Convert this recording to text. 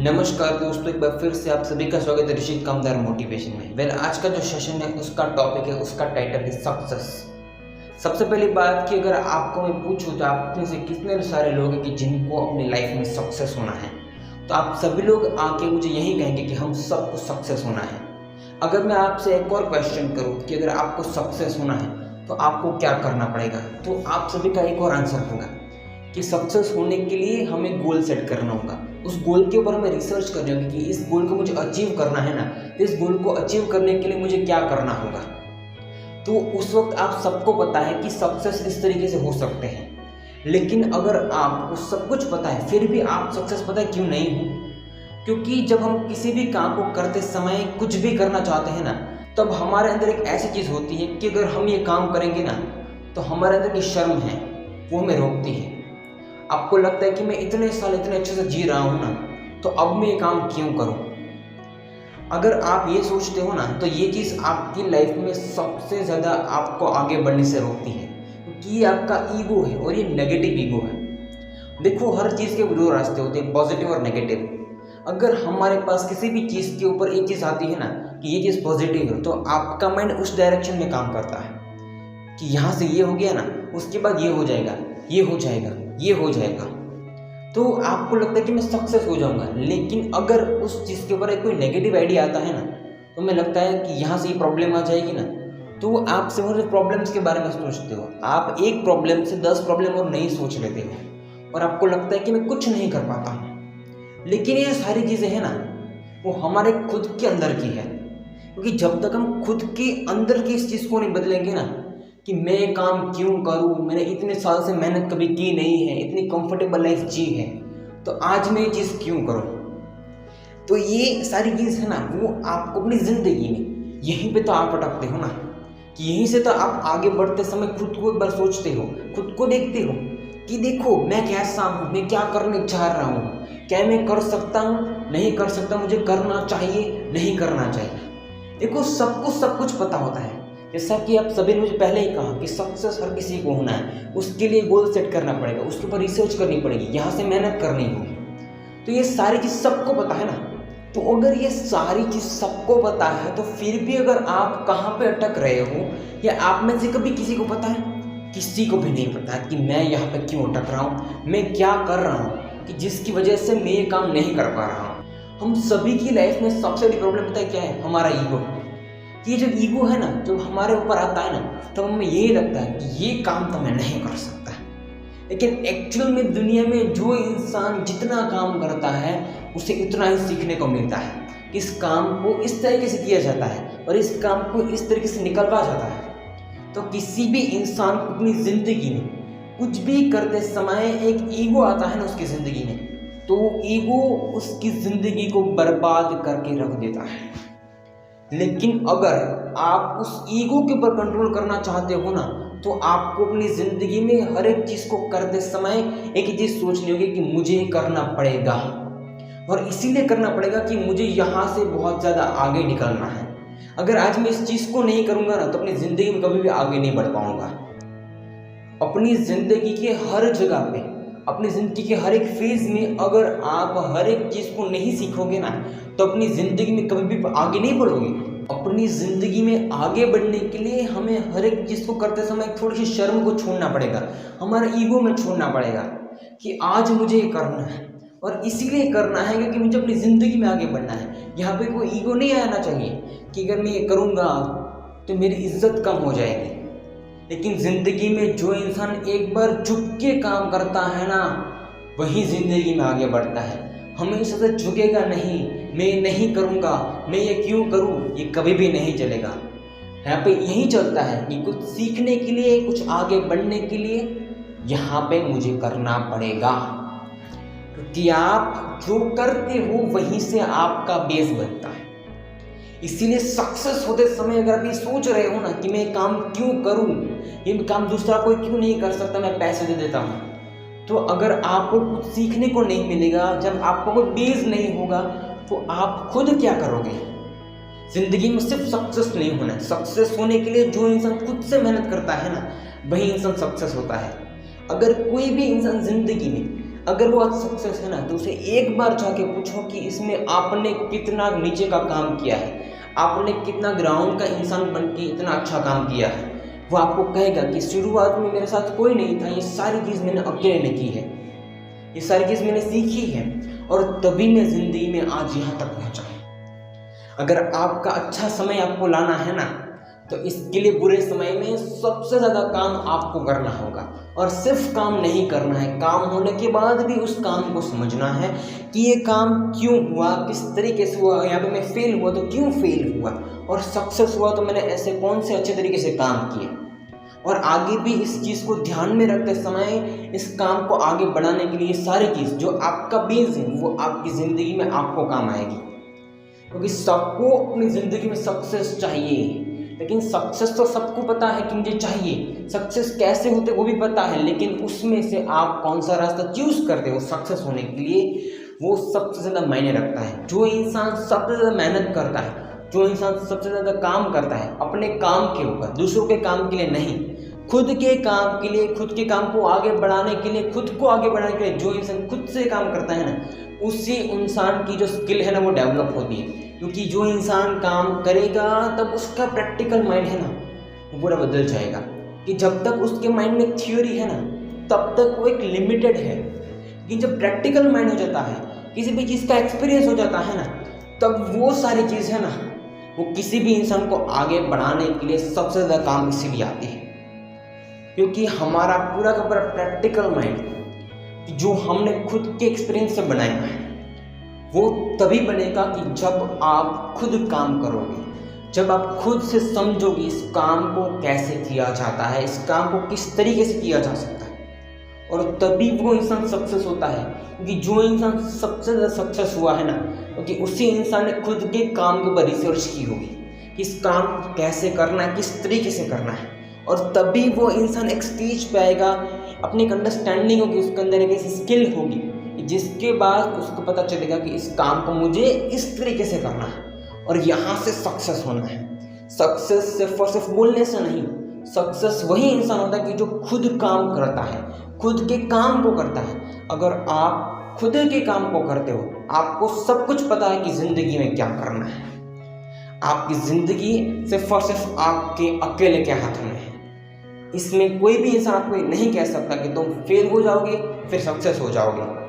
नमस्कार दोस्तों, एक बार फिर से आप सभी का स्वागत है ऋषित कामदार मोटिवेशन में। आज का जो सेशन है उसका टॉपिक है, उसका टाइटल है सक्सेस। सबसे पहली बात कि अगर आपको मैं पूछूं तो आप में से कितने सारे लोग हैं कि जिनको अपनी लाइफ में सक्सेस होना है, तो आप सभी लोग आके मुझे यही कहेंगे कि हम सबको सक्सेस होना है। अगर मैं आपसे एक और क्वेश्चन करूँ कि अगर आपको सक्सेस होना है तो आपको क्या करना पड़ेगा, तो आप सभी का एक और आंसर होगा कि सक्सेस होने के लिए हमें गोल सेट करना होगा। उस गोल के ऊपर हमें रिसर्च करनी होगी कि इस गोल को मुझे अचीव करना है ना, तो इस गोल को अचीव करने के लिए मुझे क्या करना होगा। तो उस वक्त आप सबको पता है कि सक्सेस इस तरीके से हो सकते हैं। लेकिन अगर आपको सब कुछ पता है फिर भी आप सक्सेस पता है क्यों नहीं हो? क्योंकि जब हम किसी भी काम को करते समय कुछ भी करना चाहते हैं ना, तब हमारे अंदर एक ऐसी चीज़ होती है कि अगर हम ये काम करेंगे ना तो हमारे अंदर की शर्म है वो हमें रोकती है। आपको लगता है कि मैं इतने साल इतने अच्छे से जी रहा हूँ ना, तो अब मैं ये काम क्यों करूँ। अगर आप ये सोचते हो ना तो ये चीज़ आपकी लाइफ में सबसे ज़्यादा आपको आगे बढ़ने से रोकती है, क्योंकि ये आपका ईगो है और ये नेगेटिव ईगो है। देखो, हर चीज़ के दो रास्ते होते हैं, पॉजिटिव और नेगेटिव। अगर हमारे पास किसी भी चीज़ के ऊपर एक चीज़ आती है ना कि ये चीज़ पॉजिटिव है, तो आपका माइंड उस डायरेक्शन में काम करता है कि यहाँ से ये हो गया ना, उसके बाद ये हो जाएगा, ये हो जाएगा, ये हो जाएगा, तो आपको लगता है कि मैं सक्सेस हो जाऊंगा। लेकिन अगर उस चीज़ के ऊपर एक कोई नेगेटिव आइडिया आता है ना, तो मैं लगता है कि यहाँ से ये प्रॉब्लम आ जाएगी ना, तो आप सिर्फ प्रॉब्लम्स के बारे में सोचते हो। आप एक प्रॉब्लम से 10 प्रॉब्लम और नहीं सोच लेते हो और आपको लगता है कि मैं कुछ नहीं कर पाता हूँ। लेकिन ये सारी चीज़ें हैं ना, वो हमारे खुद के अंदर की है। क्योंकि जब तक हम खुद के अंदर की इस चीज़ को नहीं बदलेंगे ना कि मैं काम क्यों करूं, मैंने इतने साल से मेहनत कभी की नहीं है, इतनी कंफर्टेबल लाइफ जी है, तो आज मैं ये चीज़ क्यों करूं। तो ये सारी चीज़ है ना, वो आपको अपनी ज़िंदगी में यहीं पे तो आप अटकते हो ना, कि यहीं से तो आप आगे बढ़ते समय खुद को एक बार सोचते हो, खुद को देखते हो कि देखो मैं कैसा हूँ, मैं क्या करने चाह रहा हूँ, क्या मैं कर सकता हूँ, नहीं कर सकता, मुझे करना चाहिए, नहीं करना चाहिए। देखो, सबको सब कुछ पता होता है। जैसा कि आप सभी ने मुझे पहले ही कहा कि सक्सेस हर किसी को होना है, उसके लिए गोल सेट करना पड़ेगा, उसके ऊपर रिसर्च करनी पड़ेगी, यहाँ से मेहनत करनी होगी। तो ये सारी चीज़ सबको पता है ना। तो अगर ये सारी चीज़ सबको पता है तो फिर भी अगर आप कहाँ पे अटक रहे हो, या आप में से कभी किसी को पता है? किसी को भी नहीं पता कि मैं यहाँ पे क्यों अटक रहा हूँ, मैं क्या कर रहा हूँ कि जिसकी वजह से मैं ये काम नहीं कर पा रहा हूँ। हम सभी की लाइफ में सबसे बड़ी प्रॉब्लम पता है क्या है? हमारा ईगो। ये जो ईगो है ना, जब हमारे ऊपर आता है ना, तब हमें यही लगता है कि ये काम तो मैं नहीं कर सकता। लेकिन एक्चुअल में दुनिया में जो इंसान जितना काम करता है उसे इतना ही सीखने को मिलता है। इस काम को इस तरीके से किया जाता है और इस काम को इस तरीके से निकलवा जाता है। तो किसी भी इंसान को अपनी ज़िंदगी में कुछ भी करते समय एक ईगो आता है ना उसकी ज़िंदगी में, तो ईगो उसकी ज़िंदगी को बर्बाद करके रख देता है। लेकिन अगर आप उस ईगो के ऊपर कंट्रोल करना चाहते हो ना, तो आपको अपनी ज़िंदगी में हर एक चीज़ को करते समय एक ही चीज़ सोचनी होगी कि मुझे करना पड़ेगा, और इसीलिए करना पड़ेगा कि मुझे यहाँ से बहुत ज़्यादा आगे निकलना है। अगर आज मैं इस चीज़ को नहीं करूँगा ना, तो अपनी ज़िंदगी में कभी भी आगे नहीं बढ़ पाऊँगा। अपनी ज़िंदगी के हर जगह पे, अपनी ज़िंदगी के हर एक फेज़ में अगर आप हर एक चीज़ को नहीं सीखोगे ना, तो अपनी ज़िंदगी में कभी भी आगे नहीं बढ़ोगे। अपनी ज़िंदगी में आगे बढ़ने के लिए हमें हर एक चीज़ को करते समय थोड़ी सी शर्म को छोड़ना पड़ेगा, हमारे ईगो में छोड़ना पड़ेगा कि आज मुझे ये करना है, और इसीलिए करना है क्योंकि मुझे अपनी ज़िंदगी में आगे बढ़ना है। यहाँ पे कोई ईगो नहीं आना चाहिए कि अगर मैं ये करूँगा तो मेरी इज्जत कम हो जाएगी। लेकिन ज़िंदगी में जो इंसान एक बार झुक के काम करता है ना, वही ज़िंदगी में आगे बढ़ता है। हमेशा से झुकेगा नहीं, मैं नहीं करूँगा, मैं ये क्यों करूँ, ये कभी भी नहीं चलेगा। यहाँ पे यही चलता है कि कुछ सीखने के लिए, कुछ आगे बढ़ने के लिए यहाँ पे मुझे करना पड़ेगा, क्योंकि आप जो करते हो वहीं से आपका बेस बनता है। इसीलिए सक्सेस होते समय अगर आप ये सोच रहे हो ना कि मैं काम क्यों करूं, ये काम दूसरा कोई क्यों नहीं कर सकता, मैं पैसे दे देता हूं, तो अगर आपको कुछ सीखने को नहीं मिलेगा, जब आपको कोई बेस नहीं होगा, तो आप खुद क्या करोगे। जिंदगी में सिर्फ सक्सेस नहीं होना है, सक्सेस होने के लिए जो इंसान खुद से मेहनत करता है ना, वही इंसान सक्सेस होता है। अगर कोई भी इंसान जिंदगी में अगर वो आज सक्सेस है ना, तो उसे एक बार जाके पूछो कि इसमें आपने कितना नीचे का काम किया है, आपने कितना ग्राउंड का इंसान बन के इतना अच्छा काम किया है। वो आपको कहेगा कि शुरुआत में मेरे साथ कोई नहीं था, ये सारी चीज़ मैंने अकेले की है, ये सारी चीज़ मैंने सीखी है और तभी मैं ज़िंदगी में आज यहाँ तक पहुँचा। अगर आपका अच्छा समय आपको लाना है ना, तो इसके लिए बुरे समय में सबसे ज़्यादा काम आपको करना होगा। और सिर्फ काम नहीं करना है, काम होने के बाद भी उस काम को समझना है कि ये काम क्यों हुआ, किस तरीके से हुआ, यहाँ पे मैं फेल हुआ तो क्यों फेल हुआ, और सक्सेस हुआ तो मैंने ऐसे कौन से अच्छे तरीके से काम किए। और आगे भी इस चीज़ को ध्यान में रखते समय इस काम को आगे बढ़ाने के लिए सारी चीज़ जो आपका बेस है वो आपकी ज़िंदगी में आपको काम आएगी। क्योंकि सबको अपनी ज़िंदगी में सक्सेस चाहिए, लेकिन सक्सेस तो सबको पता है कि मुझे चाहिए, सक्सेस कैसे होते वो भी पता है, लेकिन उसमें से आप कौन सा रास्ता चूज़ करते हो सक्सेस होने के लिए, वो सबसे ज़्यादा मायने रखता है। जो इंसान सबसे ज़्यादा मेहनत करता है, जो इंसान सबसे ज़्यादा काम करता है अपने काम के ऊपर, दूसरों के काम के लिए नहीं, खुद के काम के लिए, खुद के काम को आगे बढ़ाने के लिए, खुद को आगे बढ़ाने के लिए जो इंसान खुद से काम करता है ना, उसी इंसान की जो स्किल है ना वो डेवलप होती है। क्योंकि जो इंसान काम करेगा तब उसका प्रैक्टिकल माइंड है ना वो पूरा बदल जाएगा। कि जब तक उसके माइंड में थ्योरी है ना तब तक वो एक लिमिटेड है, लेकिन जब प्रैक्टिकल माइंड हो जाता है, किसी भी चीज़ का एक्सपीरियंस हो जाता है ना, तब वो सारी चीज़ है ना वो किसी भी इंसान को आगे बढ़ाने के लिए सबसे ज़्यादा काम इसीलिए आती है। क्योंकि हमारा पूरा का पूरा प्रैक्टिकल माइंड जो हमने खुद के एक्सपीरियंस से बनाया है वो तभी बनेगा कि जब आप खुद काम करोगे, जब आप खुद से समझोगे इस काम को कैसे किया जाता है, इस काम को किस तरीके से किया जा सकता है, और तभी वो इंसान सक्सेस होता है। क्योंकि जो इंसान सबसे ज़्यादा सक्सेस हुआ है ना, क्योंकि उसी इंसान ने खुद के काम के ऊपर रिसर्च की होगी कि इस काम को कैसे करना है, किस तरीके से करना है, और तभी वो इंसान एक स्टेज पे आएगा, अपनी एक अंडरस्टैंडिंग होगी, उसके अंदर एक ऐसी स्किल होगी जिसके बाद उसको पता चलेगा कि इस काम को मुझे इस तरीके से करना है और यहाँ से सक्सेस होना है। सक्सेस सिर्फ और सिर्फ बोलने से नहीं, सक्सेस वही इंसान होता है कि जो खुद काम करता है, खुद के काम को करता है। अगर आप खुद के काम को करते हो, आपको सब कुछ पता है कि ज़िंदगी में क्या करना है। आपकी ज़िंदगी सिर्फ और सिर्फ आपके अकेले के हाथ में है। इसमें कोई भी इंसान आपको नहीं कह सकता कि तुम फेल हो जाओगे फिर सक्सेस हो जाओगे।